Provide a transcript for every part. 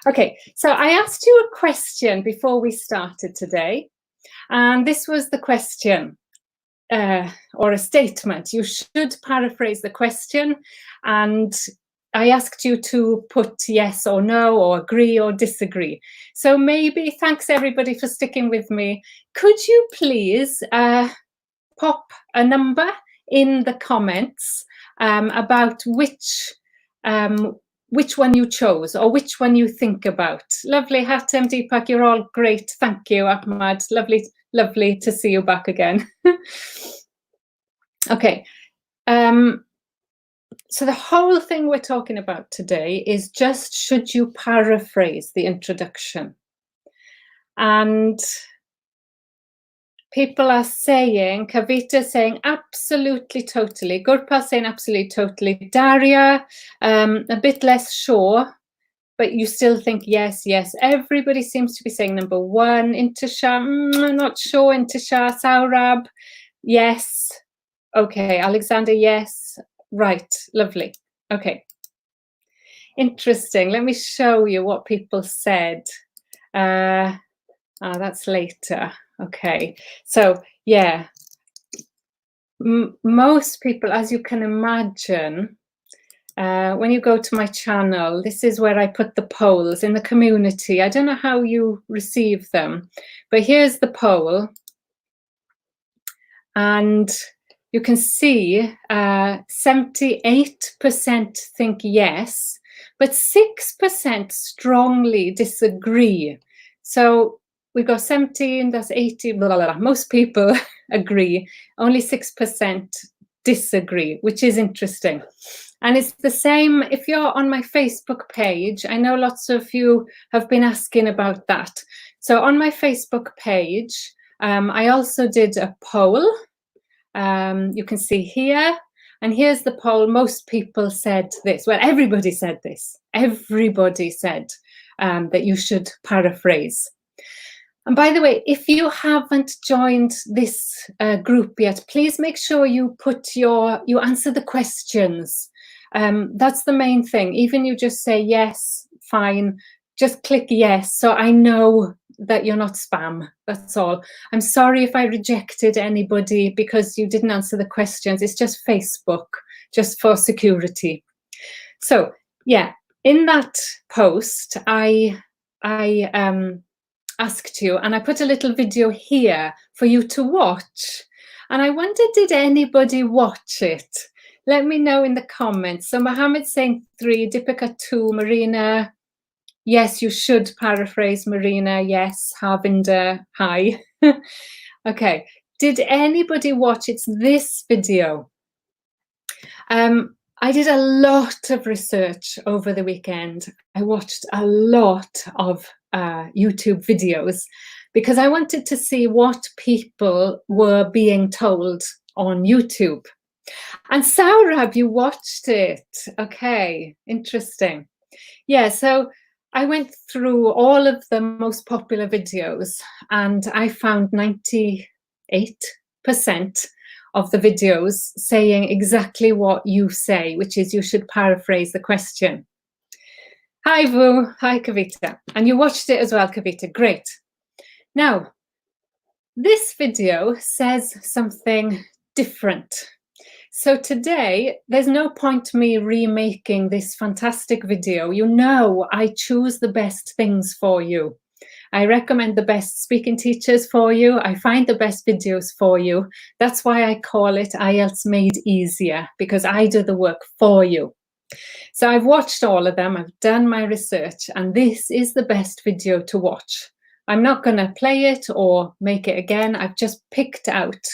Okay, so I asked you a question before we started today, and this was the question, or a statement. You should paraphrase the question, and I asked you to put yes or no, or agree or disagree. So maybe, thanks everybody for sticking with me. Could you please pop a number in the comments about which one you chose or which one you think about. Lovely, Hatem, Deepak, you're all great. Thank you, Ahmad. Lovely to see you back again. Okay. So the whole thing we're talking about today is just should you paraphrase the introduction? And people are saying, Kavita saying absolutely, totally. Gurpal saying absolutely, totally. Daria, a bit less sure, but you still think yes, yes. Everybody seems to be saying number one. Intisha, not sure. Intisha, Saurab, yes. Okay, Alexander, yes. Right, lovely. Okay. Interesting. Let me show you what people said. That's later. Okay, so yeah, most people, as you can imagine, when you go to my channel, this is where I put the polls in the community. I don't know how you receive them, but here's the poll. And you can see 78% think yes, but 6% strongly disagree. So we got 17, that's 80, blah, blah, blah. Most people agree, only 6% disagree, which is interesting. And it's the same if you're on my Facebook page. I know lots of you have been asking about that. So on my Facebook page, I also did a poll. You can see here, and here's the poll. Most people said this. Well, everybody said this. Everybody said that you should paraphrase. And by the way, if you haven't joined this group yet, please make sure you answer the questions. That's the main thing. Even you just say yes, fine, just click yes, so I know that you're not spam. That's all. I'm sorry if I rejected anybody because you didn't answer the questions. It's just Facebook, just for security. So yeah, in that post, I asked you, and I put a little video here for you to watch. And I wonder, did anybody watch it? Let me know in the comments. So Mohammed's saying 3, Deepika 2, Marina, yes, you should paraphrase. Marina, yes. Harvinder, hi. Okay, did anybody watch? It's this video. I did a lot of research over the weekend. I watched a lot of YouTube videos because I wanted to see what people were being told on YouTube. And Saurabh, you watched it. Okay, interesting. Yeah, so I went through all of the most popular videos and I found 98% of the videos saying exactly what you say, which is you should paraphrase the question. Hi, Vu. Hi, Kavita. And you watched it as well, Kavita. Great. Now, this video says something different. So today, there's no point me remaking this fantastic video. You know, I choose the best things for you. I recommend the best speaking teachers for you. I find the best videos for you. That's why I call it IELTS Made Easier, because I do the work for you. So I've watched all of them. I've done my research, and this is the best video to watch. I'm not going to play it or make it again. I've just picked out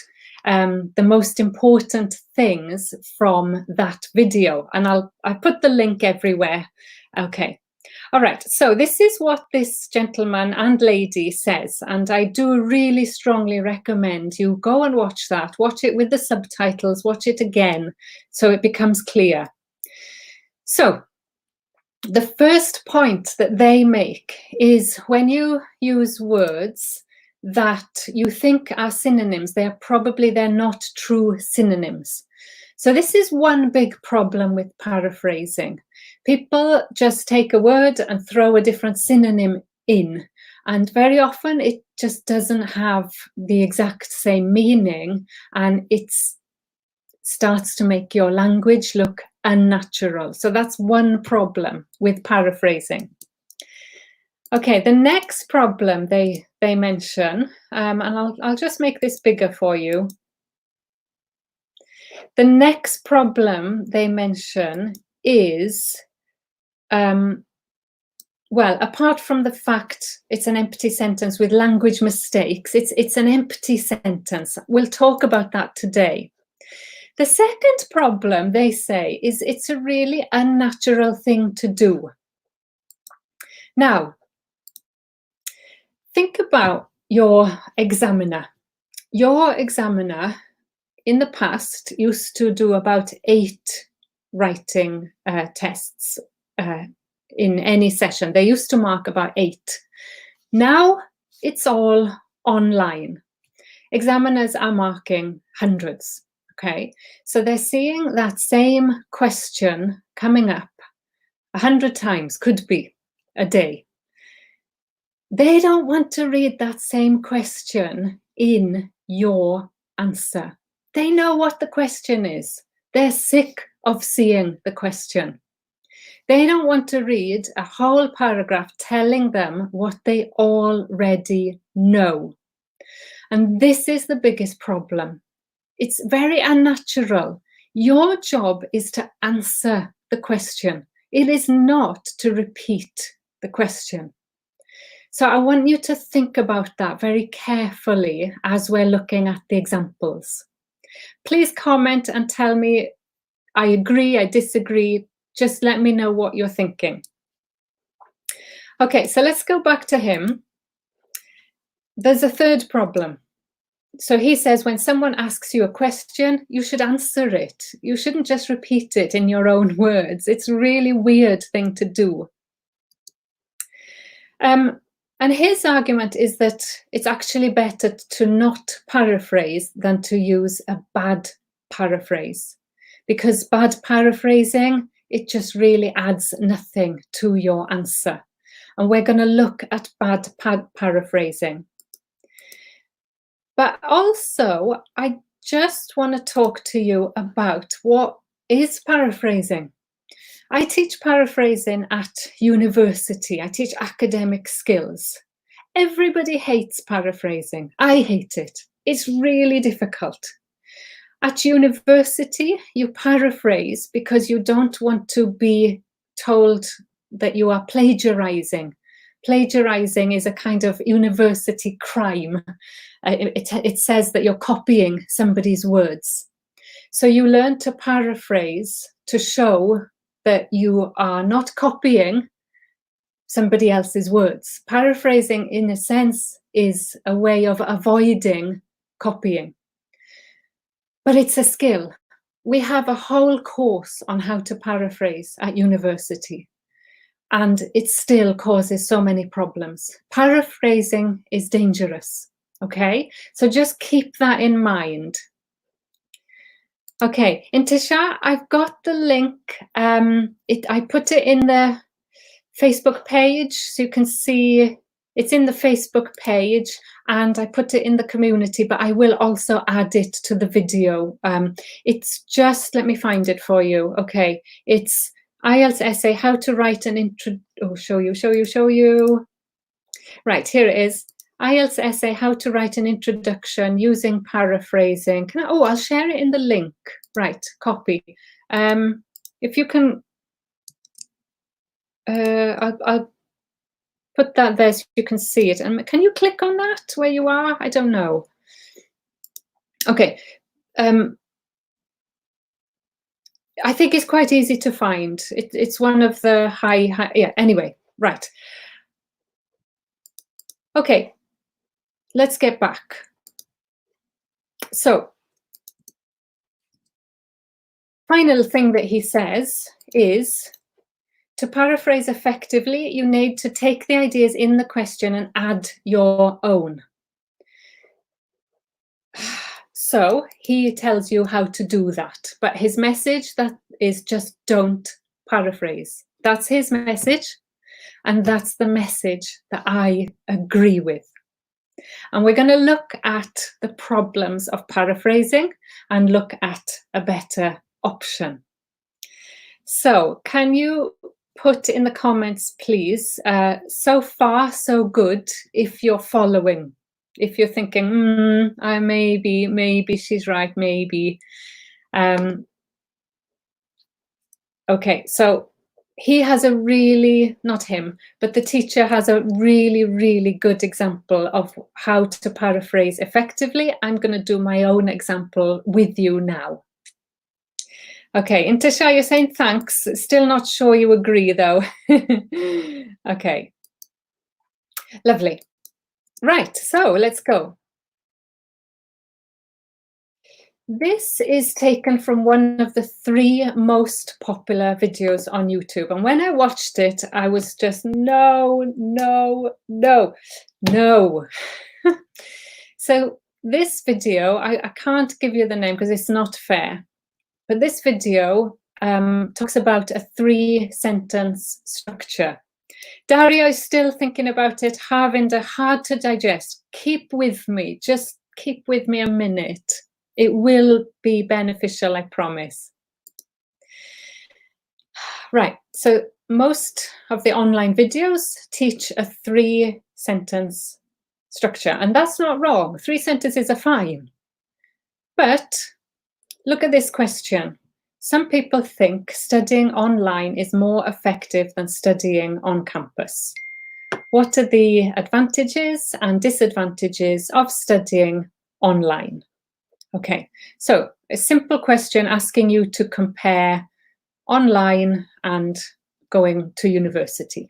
the most important things from that video, and I put the link everywhere. Okay. All right, so this is what this gentleman and lady says, and I do really strongly recommend you go and watch that. Watch it with the subtitles, watch it again, so it becomes clear. So the first point that they make is when you use words that you think are synonyms, they're not true synonyms. So this is one big problem with paraphrasing. People just take a word and throw a different synonym in, and very often it just doesn't have the exact same meaning, and it starts to make your language look unnatural. So that's one problem with paraphrasing. Okay, the next problem they mention, and I'll just make this bigger for you. The next problem they mention is, well, apart from the fact it's an empty sentence with language mistakes, it's an empty sentence. We'll talk about that today. The second problem, they say, is it's a really unnatural thing to do. Now, think about your examiner. Your examiner in the past used to do about 8 writing tests in any session. They used to mark about 8. Now it's all online. Examiners are marking hundreds. Okay, so they're seeing that same question coming up 100 times, could be a day. They don't want to read that same question in your answer. They know what the question is. They're sick of seeing the question. They don't want to read a whole paragraph telling them what they already know. And this is the biggest problem. It's very unnatural. Your job is to answer the question. It is not to repeat the question. So I want you to think about that very carefully as we're looking at the examples. Please comment and tell me, I agree, I disagree. Just let me know what you're thinking. Okay, so let's go back to him. There's a third problem. So he says, when someone asks you a question, you should answer it. You shouldn't just repeat it in your own words. It's a really weird thing to do. And his argument is that it's actually better to not paraphrase than to use a bad paraphrase. Because bad paraphrasing, it just really adds nothing to your answer. And we're going to look at bad paraphrasing. But also, I just want to talk to you about what is paraphrasing. I teach paraphrasing at university. I teach academic skills. Everybody hates paraphrasing. I hate it. It's really difficult. At university, you paraphrase because you don't want to be told that you are plagiarizing. Plagiarizing is a kind of university crime. It says that you're copying somebody's words. So you learn to paraphrase to show that you are not copying somebody else's words. Paraphrasing, in a sense, is a way of avoiding copying. But it's a skill. We have a whole course on how to paraphrase at university, and it still causes so many problems. Paraphrasing is dangerous, okay? So just keep that in mind. Okay, Intisha, I've got the link. I put it in the Facebook page, so you can see it's in the Facebook page, and I put it in the community, but I will also add it to the video. It's just, let me find it for you. Okay, it's IELTS essay, how to write an intro. Oh, show you. Right, here it is. IELTS essay, how to write an introduction using paraphrasing. I'll share it in the link. Right, copy. If you can, I'll put that there so you can see it. And can you click on that where you are? I don't know. Okay. I think it's quite easy to find. It's one of the high, yeah, anyway, right. Okay, let's get back. So, final thing that he says is, to paraphrase effectively, you need to take the ideas in the question and add your own. So he tells you how to do that, but his message that is just don't paraphrase. That's his message, and that's the message that I agree with. And we're going to look at the problems of paraphrasing and look at a better option. So can you put in the comments, please, so far so good, if you're following, if you're thinking, maybe she's right, maybe. Okay, so he has a really, not him, but the teacher has a really, really good example of how to paraphrase effectively. I'm going to do my own example with you now. Okay, Intisha, you're saying thanks. Still not sure you agree, though. Okay, lovely. Right, so let's go. This is taken from one of the 3 most popular videos on YouTube. And when I watched it, I was just, no. So this video, I can't give you the name because it's not fair. But this video talks about a 3-sentence structure. Dario is still thinking about it. Harvinder, hard to digest. Keep with me. Just keep with me a minute. It will be beneficial, I promise. Right, so most of the online videos teach a 3-sentence structure, and that's not wrong. 3 sentences are fine. But look at this question. Some people think studying online is more effective than studying on campus. What are the advantages and disadvantages of studying online? Okay, so a simple question asking you to compare online and going to university.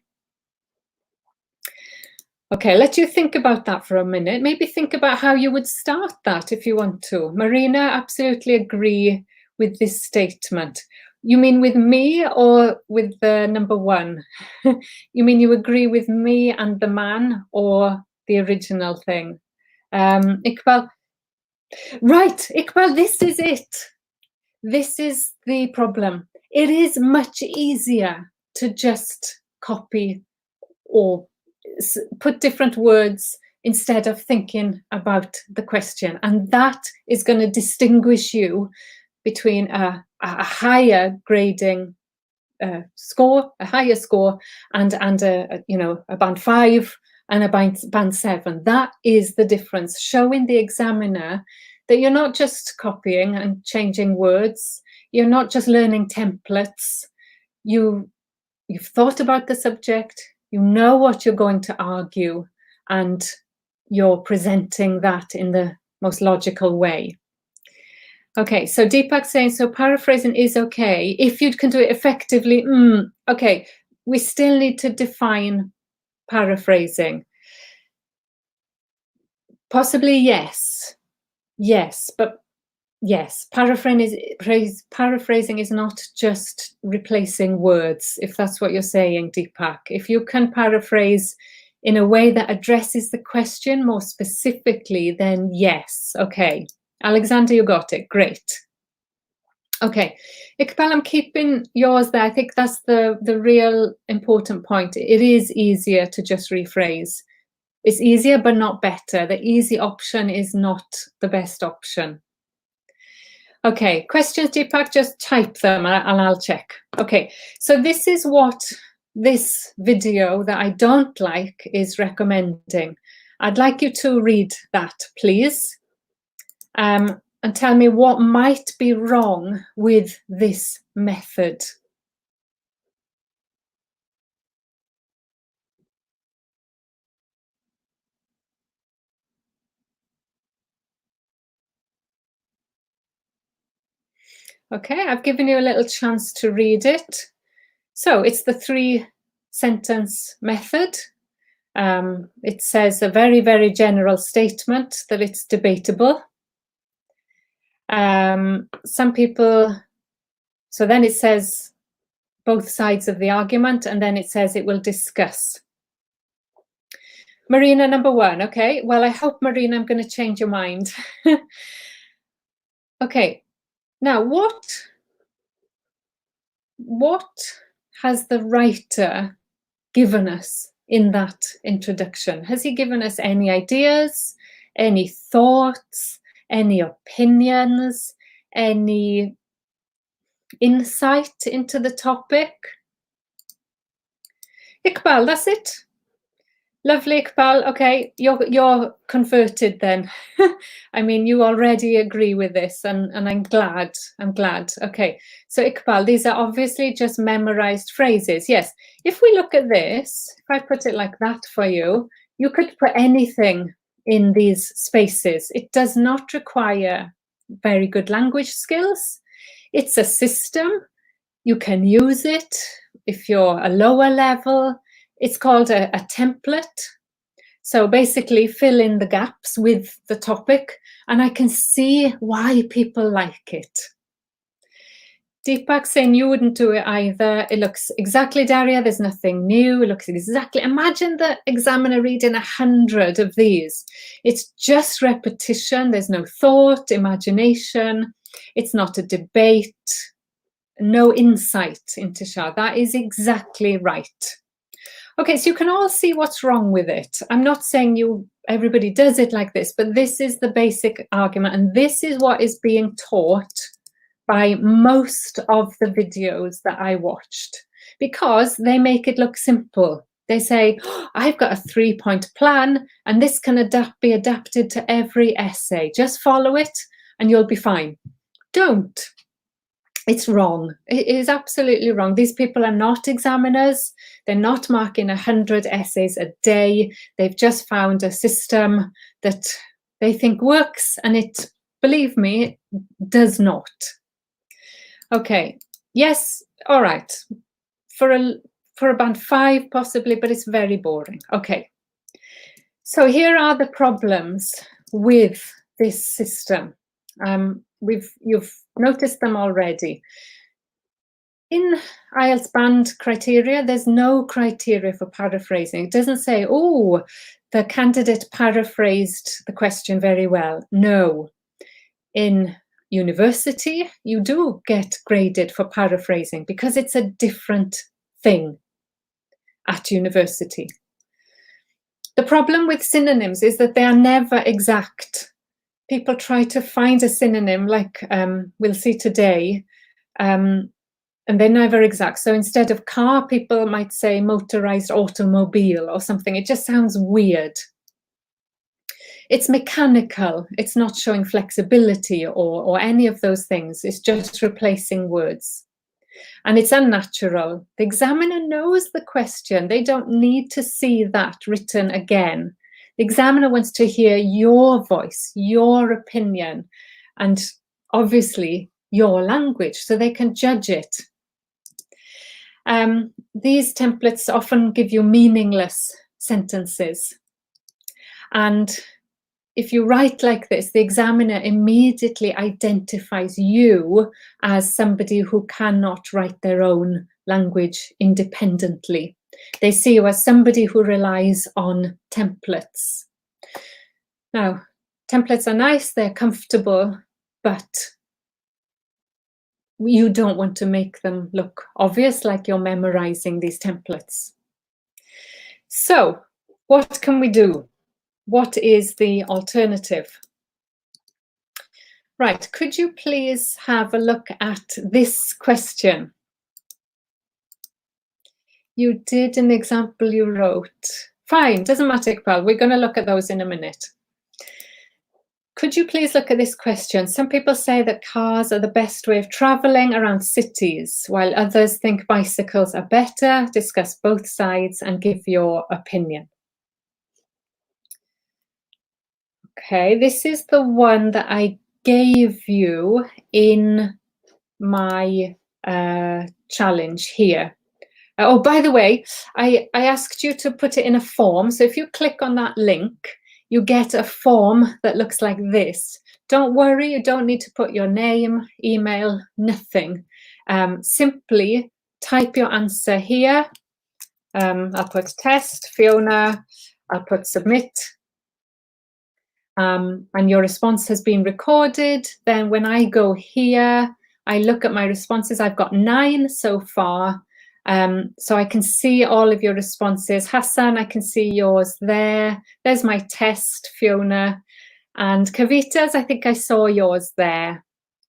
Okay, let you think about that for a minute. Maybe think about how you would start that if you want to. Marina, absolutely agree with this statement. You mean with me or with the number 1? You mean you agree with me and the man or the original thing? Iqbal, right, Iqbal, this is it. This is the problem. It is much easier to just copy or put different words instead of thinking about the question. And that is going to distinguish you between a higher grading score, a higher score, and a band 5 and a band 7. That is the difference, showing the examiner that you're not just copying and changing words, you're not just learning templates, you've thought about the subject, you know what you're going to argue, and you're presenting that in the most logical way. Okay, so Deepak saying, so paraphrasing is okay if you can do it effectively. Okay, we still need to define paraphrasing. Possibly yes, but yes, paraphrasing is not just replacing words, if that's what you're saying, Deepak. If you can paraphrase in a way that addresses the question more specifically, then yes, okay. Alexander, you got it, great. Okay, Iqbal, I'm keeping yours there. I think that's the real important point. It is easier to just rephrase. It's easier, but not better. The easy option is not the best option. Okay, questions, Deepak, just type them and I'll check. Okay, so this is what this video that I don't like is recommending. I'd like you to read that, please, and tell me what might be wrong with this method. Okay, I've given you a little chance to read it. So it's the 3-sentence method. It says a very, very general statement that it's debatable. Some people, so then it says both sides of the argument, and then it says it will discuss. Marina, number 1, okay. Well, I hope, Marina, I'm going to change your mind. Okay, now what has the writer given us in that introduction? Has he given us any ideas, any thoughts, any opinions, any insight into the topic? Iqbal, that's it. Lovely, Iqbal. Okay, you're converted then. I mean, you already agree with this, and I'm glad. I'm glad. Okay, so Iqbal, these are obviously just memorized phrases. Yes, if we look at this, if I put it like that for you, you could put anything in these spaces. It does not require very good language skills. It's a system. You can use it if you're a lower level. It's called a template. So basically fill in the gaps with the topic, and I can see why people like it. Deepak saying you wouldn't do it either. It looks exactly, Daria, there's nothing new. It looks exactly, imagine the examiner reading 100 of these. It's just repetition. There's no thought, imagination. It's not a debate. No insight into Shah. That is exactly right. Okay, so you can all see what's wrong with it. I'm not saying everybody does it like this, but this is the basic argument, and this is what is being taught by most of the videos that I watched, because they make it look simple. They say, oh, I've got a 3-point plan, and this can be adapted to every essay. Just follow it, and you'll be fine. Don't. It's wrong. It is absolutely wrong. These people are not examiners. They're not marking 100 essays a day. They've just found a system that they think works, and it, believe me, does not. Okay, yes, all right. For a band 5 possibly, but it's very boring. Okay, so here are the problems with this system. You've noticed them already. In IELTS band criteria, there's no criteria for paraphrasing. It doesn't say, oh, the candidate paraphrased the question very well. No. In university, you do get graded for paraphrasing because it's a different thing at university. The problem with synonyms is that they are never exact. People try to find a synonym, like we'll see today, and they're never exact. So instead of car, people might say motorized automobile or something. It just sounds weird. It's mechanical. It's not showing flexibility or any of those things. It's just replacing words. And it's unnatural. The examiner knows the question. They don't need to see that written again. The examiner wants to hear your voice, your opinion, and obviously your language, so they can judge it. These templates often give you meaningless sentences. And if you write like this, the examiner immediately identifies you as somebody who cannot write their own language independently. They see you as somebody who relies on templates. Now, templates are nice, they're comfortable, but you don't want to make them look obvious, like you're memorizing these templates. So, what can we do? What is the alternative? Right, could you please have a look at this question? You did an example you wrote. Fine, doesn't matter, Iqbal. We're going to look at those in a minute. Could you please look at this question? Some people say that cars are the best way of traveling around cities, while others think bicycles are better. Discuss both sides and give your opinion. Okay, this is the one that I gave you in my challenge here. Oh, by the way, I asked you to put it in a form. So if you click on that link, you get a form that looks like this. Don't worry, you don't need to put your name, email, nothing. Simply type your answer here. I'll put test, Fiona, I'll put submit. And your response has been recorded. Then when I go here, I look at my responses. I've got 9 so far. So I can see all of your responses. Hassan, I can see yours there. There's my test, Fiona. And Kavita's, I think I saw yours there.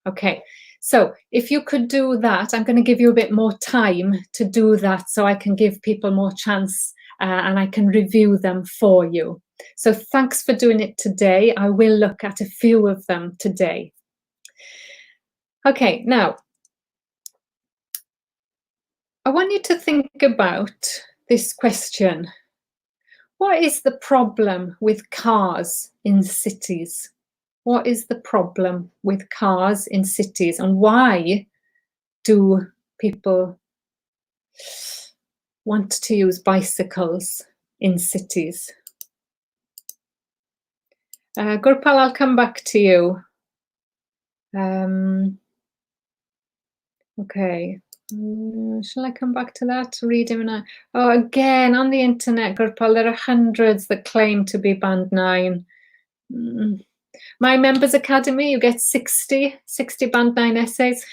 Okay, so if you could do that, I'm going to give you a bit more time to do that so I can give people more chance and I can review them for you. So thanks for doing it today. I will look at a few of them today. Okay, now, I want you to think about this question. What is the problem with cars in cities? What is the problem with cars in cities, and why do people want to use bicycles in cities? Gurpal, I'll come back to you. Okay. Shall I come back to that? Read him and oh, again, on the internet, Gurpal, there are hundreds that claim to be band 9. My members academy, you get 60 band 9 essays.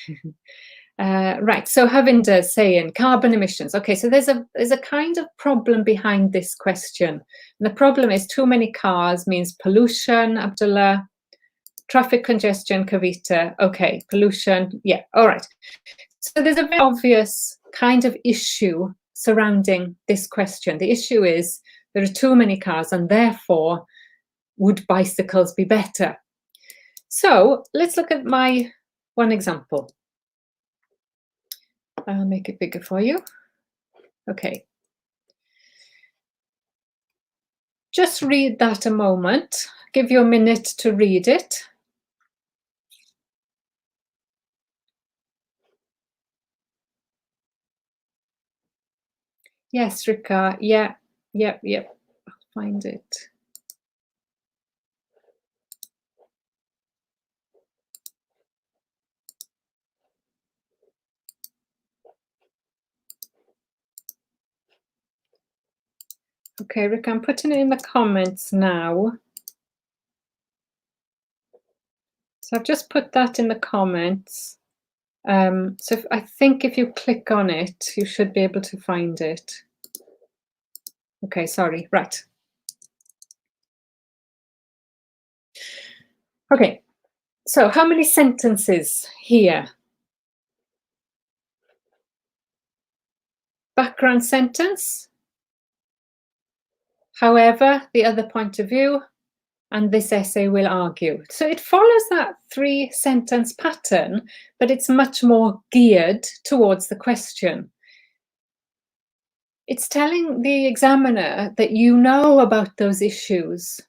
Right, so Havinder saying carbon emissions. Okay, so there's a kind of problem behind this question. And the problem is too many cars means pollution, Abdullah, traffic congestion, Kavita. Okay, pollution, yeah, all right. So there's a very obvious kind of issue surrounding this question. The issue is there are too many cars and therefore would bicycles be better? So let's look at my one example. I'll make it bigger for you. Okay. Just read that a moment. Give you a minute to read it. Yes, Rika. Yeah. I'll find it. Okay, Rika, I'm putting it in the comments now. So I've just put that in the comments. So I think if you click on it, you should be able to find it. Okay, sorry, right. Okay, so how many sentences here? Background sentence. However, the other point of view, and this essay will argue. So it follows that 3-sentence pattern, but it's much more geared towards the question. It's telling the examiner that you know about those issues,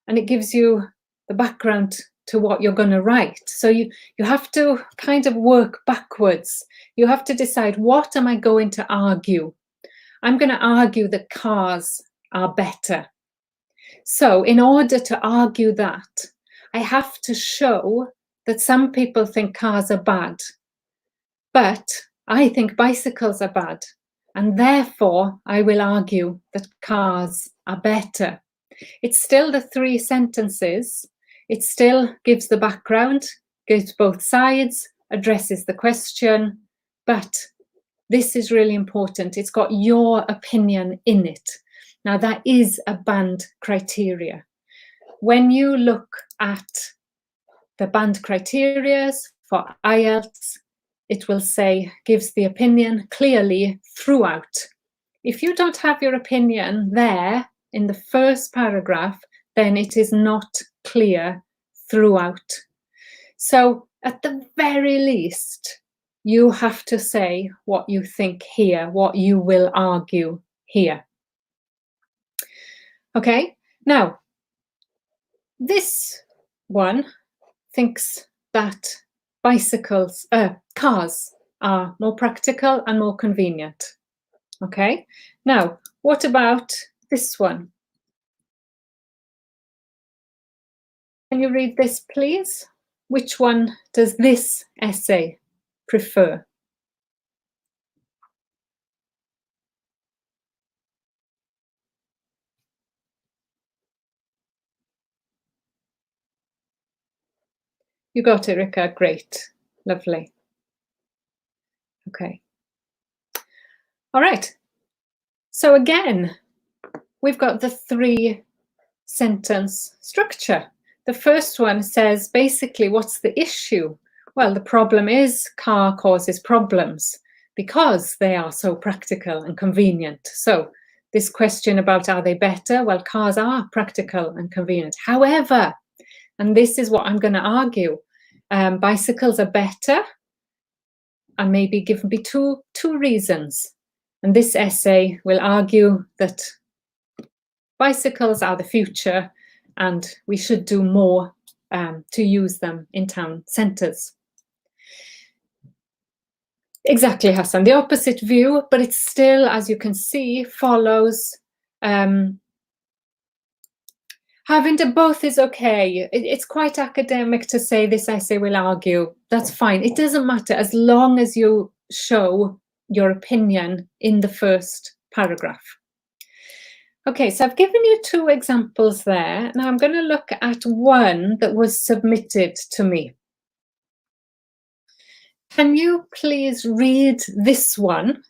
and it gives you the background to what you're going to write. So you have to kind of work backwards. You have to decide, what am I going to argue? I'm going to argue that cars are better. So in order to argue that, I have to show that some people think cars are bad, but I think bicycles are bad. And therefore, I will argue that cars are better. It's still the 3 sentences. It still gives the background, gives both sides, addresses the question, but this is really important. It's got your opinion in it. Now, that is a band criteria. When you look at the band criteria for IELTS, it will say, gives the opinion clearly throughout. If you don't have your opinion there in the first paragraph, then it is not clear throughout. So at the very least, you have to say what you think here, what you will argue here. Okay, now, this one thinks that cars are more practical and more convenient. Okay, now, what about this one? Can you read this, please? Which one does this essay prefer? You got it, Rika. Great. Lovely. Okay. All right. So again, we've got the 3-sentence structure. The first one says basically, what's the issue? Well, the problem is car causes problems because they are so practical and convenient. So this question about are they better? Well, cars are practical and convenient. However, and this is what I'm going to argue, bicycles are better, and maybe give me two reasons. And this essay will argue that bicycles are the future and we should do more to use them in town centres. Exactly, Hassan, the opposite view, but it still, as you can see, follows having to both is okay. It's quite academic to say this essay will argue. That's fine. It doesn't matter as long as you show your opinion in the first paragraph. Okay, so I've given you 2 examples there. Now I'm going to look at one that was submitted to me. Can you please read this one?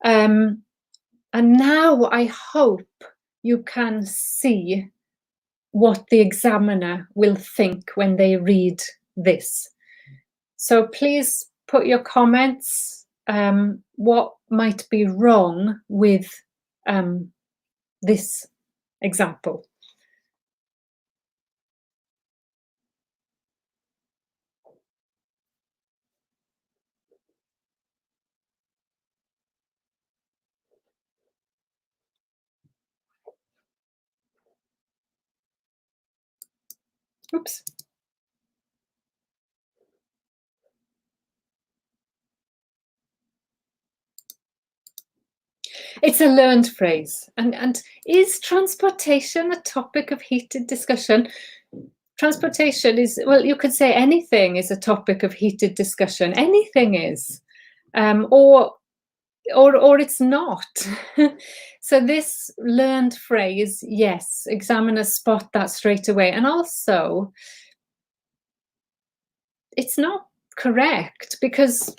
And now I hope you can see what the examiner will think when they read this. So please put your comments, what might be wrong with this example. Oops. It's a learned phrase. And is transportation a topic of heated discussion? Transportation is, well, you could say anything is a topic of heated discussion. Anything is. Or it's not. So this learned phrase, yes, examiners spot that straight away. And also, it's not correct because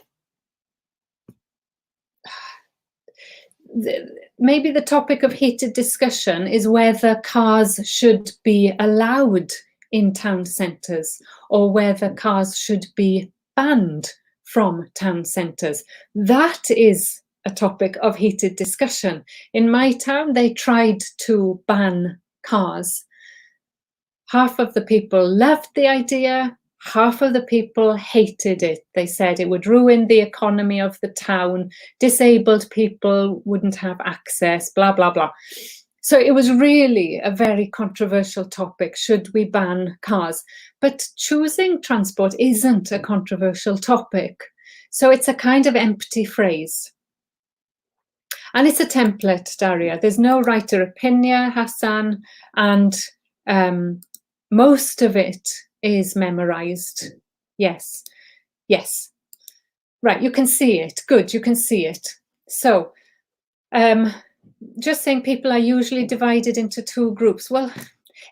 maybe the topic of heated discussion is whether cars should be allowed in town centres or whether cars should be banned from town centres. That is a topic of heated discussion. In my town, they tried to ban cars. Half of the people loved the idea, half of the people hated it. They said it would ruin the economy of the town, disabled people wouldn't have access, blah, blah, blah. So it was really a very controversial topic. Should we ban cars? But choosing transport isn't a controversial topic. So it's a kind of empty phrase. And it's a template, Daria. There's no right or opinion, Hassan, and most of it is memorized. Yes, yes. Right, you can see it. Good, you can see it. So, just saying people are usually divided into 2 groups. Well,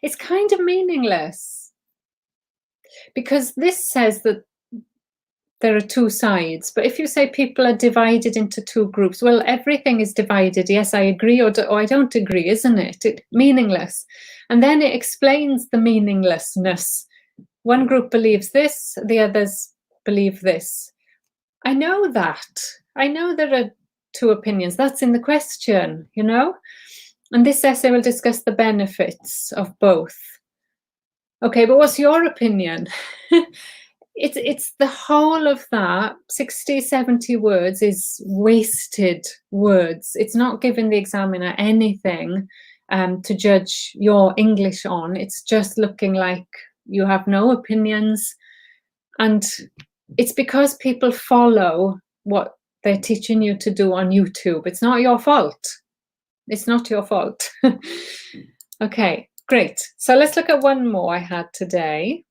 it's kind of meaningless because this says that there are 2 sides. But if you say people are divided into 2 groups, well, everything is divided. Yes, I agree or I don't agree, isn't it? Meaningless. And then it explains the meaninglessness. One group believes this, the others believe this. I know that. I know there are 2 opinions. That's in the question, you know? And this essay will discuss the benefits of both. Okay, but what's your opinion? It's the whole of that 60, 70 words is wasted words. It's not giving the examiner anything to judge your English on. It's just looking like you have no opinions. And it's because people follow what they're teaching you to do on YouTube. It's not your fault. It's not your fault. Okay, great. So let's look at one more I had today.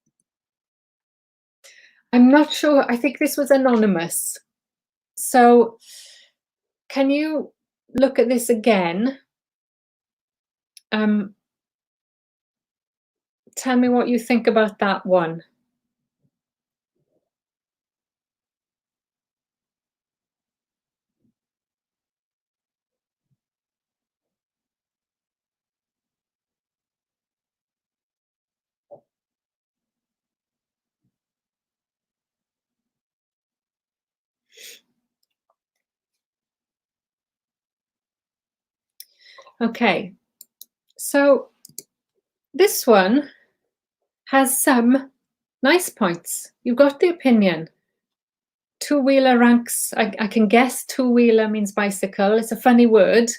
I'm not sure. I think this was anonymous. So can you look at this again? Tell me what you think about that one. Okay, so this one has some nice points. You've got the opinion. Two-wheeler ranks, I can guess two-wheeler means bicycle. It's a funny word,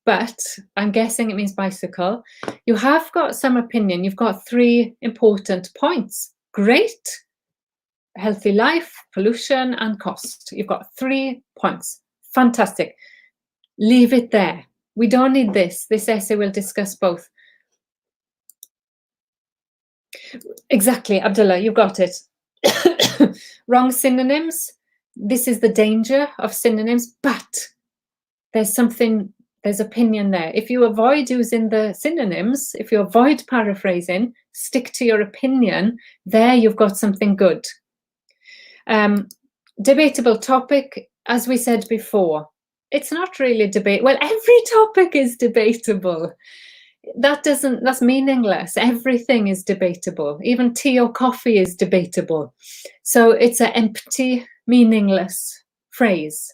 but I'm guessing it means bicycle. You have got some opinion. You've got 3 important points. Great. Healthy life, pollution, and cost. You've got 3 points. Fantastic. Leave it there. We don't need this. This essay will discuss both. Exactly, Abdullah, you've got it. Wrong synonyms. This is the danger of synonyms, but there's opinion there. If you avoid using the synonyms, if you avoid paraphrasing, stick to your opinion, there you've got something good. Debatable topic, as we said before, it's not really debate. Well, every topic is debatable. That's meaningless. Everything is debatable. Even tea or coffee is debatable. So it's an empty, meaningless phrase.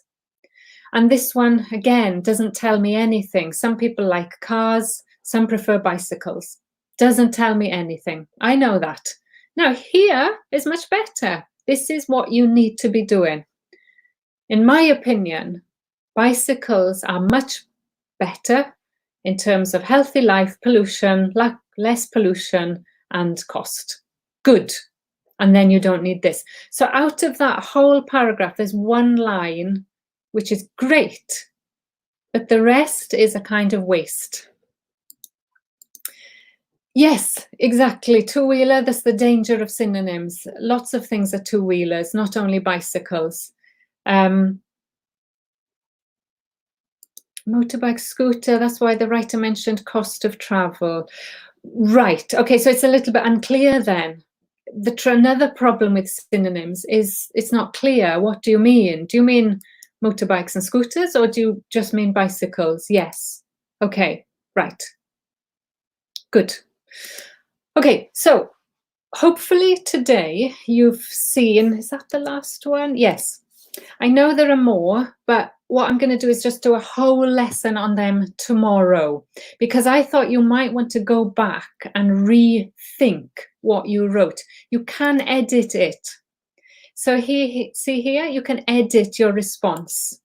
And this one, again, doesn't tell me anything. Some people like cars, some prefer bicycles. Doesn't tell me anything. I know that. Now, here is much better. This is what you need to be doing. In my opinion, bicycles are much better in terms of healthy life, pollution, less pollution, and cost. Good. And then you don't need this. So out of that whole paragraph, there's one line which is great, but the rest is a kind of waste. Yes, exactly. Two-wheeler, that's the danger of synonyms. Lots of things are two-wheelers, not only bicycles. Motorbike, scooter, that's why the writer mentioned cost of travel. Right, okay, so it's a little bit unclear then. Another problem with synonyms is it's not clear. What do you mean? Do you mean motorbikes and scooters, or do you just mean bicycles? Yes. Okay, right. Good. Okay, so hopefully today you've seen, is that the last one? Yes. I know there are more, but what I'm going to do is just do a whole lesson on them tomorrow, because I thought you might want to go back and rethink what you wrote. You can edit it. So here, see here, you can edit your response.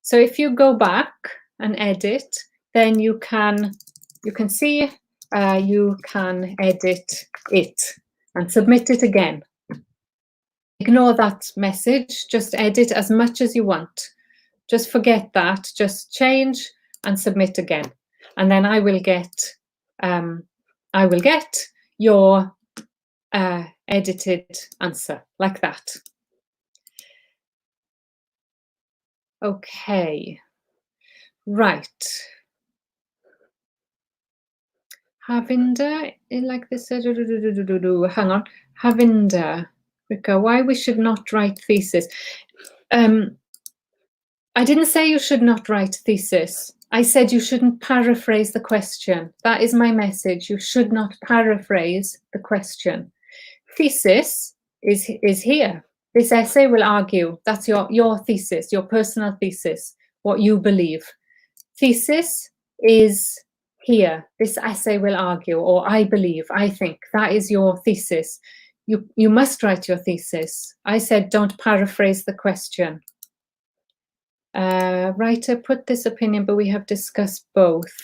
So if you go back and edit, then you can see, you can edit it and submit it again. Ignore that message, just edit as much as you want. Just forget that, just change and submit again. And then I will get your edited answer like that. Okay, right. Havinder, like this, hang on. Havinder, Rika, why we should not write thesis. I didn't say you should not write thesis. I said you shouldn't paraphrase the question. That is my message. You should not paraphrase the question. Thesis is here. This essay will argue. That's your thesis, your personal thesis, what you believe. Thesis is here. This essay will argue, or I believe, I think. That is your thesis. You must write your thesis. I said don't paraphrase the question. Writer put this opinion, but we have discussed both.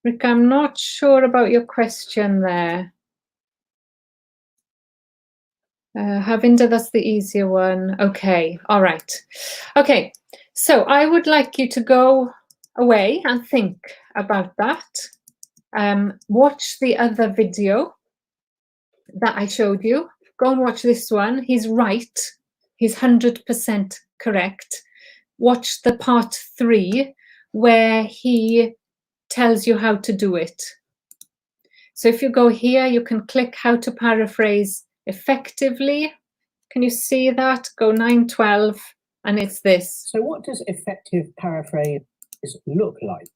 Rick, I'm not sure about your question there. Havinder, that's the easier one. Okay, all right. Okay, so I would like you to go away and think about that. Watch the other video that I showed you. Go and watch this one. He's right. He's 100% correct. Watch the part 3 where he tells you how to do it. So if you go here, you can click how to paraphrase effectively. Can you see that? Go 9:12, and it's this. So what does effective paraphrase look like?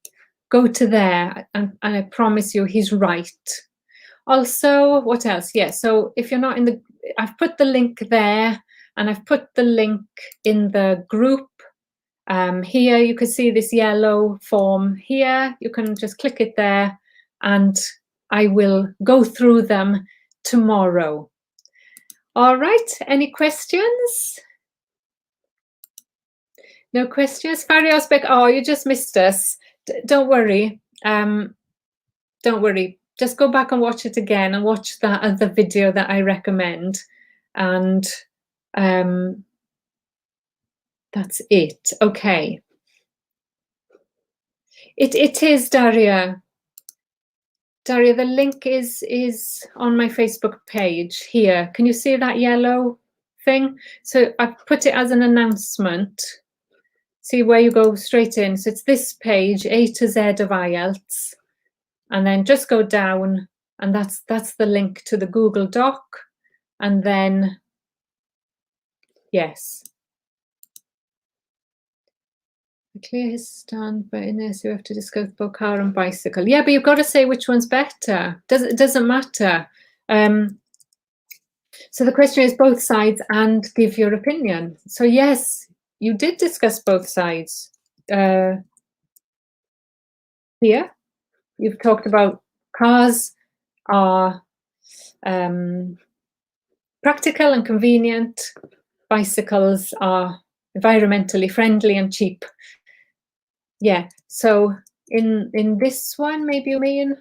Go to there, and I promise you he's right. Also, what else? Yeah, so if you're not in the, I've put the link there, and I've put the link in the group Here you can see this yellow form here. You can just click it there and I will go through them tomorrow. All right, any questions? No questions? Farios Beck, oh, you just missed us. Don't worry. Don't worry. Just go back and watch it again and watch that other video that I recommend. And that's it. Okay. It is, Daria. Daria, the link is on my Facebook page here. Can you see that yellow thing? So I've put it as an announcement. See where you go straight in. So it's this page, A to Z of IELTS. And then just go down and that's the link to the Google Doc. And then, yes. Clear his stand, but in this you have to discuss both car and bicycle. Yeah, but you've got to say which one's better. It doesn't matter. So the question is both sides and give your opinion. So yes, you did discuss both sides. Here, you've talked about cars are practical and convenient. Bicycles are environmentally friendly and cheap. Yeah, so in this one, maybe you mean,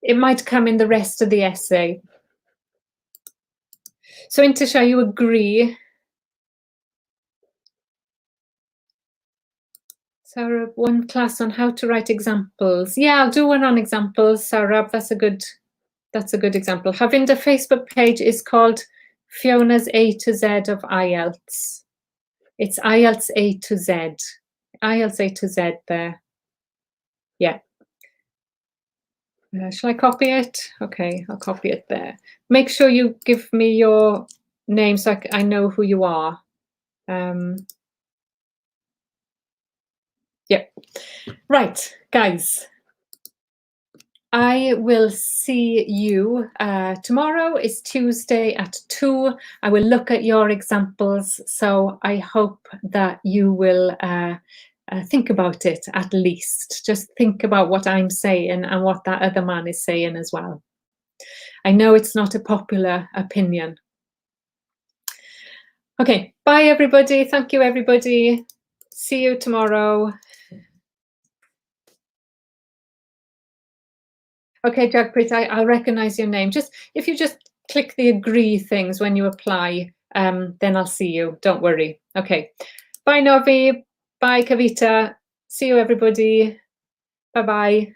it might come in the rest of the essay. So Intisha, you agree? Sarah, one class on how to write examples. Yeah, I'll do one on examples, Sarah. That's a good example. Having the Facebook page is called Fiona's A to Z of IELTS. It's IELTS A to Z. IELTS A to Z there. Yeah. Shall I copy it? Okay, I'll copy it there. Make sure you give me your name so I know who you are. Yeah. Right, guys. I will see you tomorrow. Is Tuesday at 2. I will look at your examples. So I hope that you will think about it at least. Just think about what I'm saying and what that other man is saying as well. I know it's not a popular opinion. Okay, bye everybody. Thank you everybody. See you tomorrow. Okay, Jagpreet, I'll recognize your name. Just if you just click the agree things when you apply, then I'll see you. Don't worry. Okay. Bye, Novi. Bye, Kavita. See you, everybody. Bye-bye.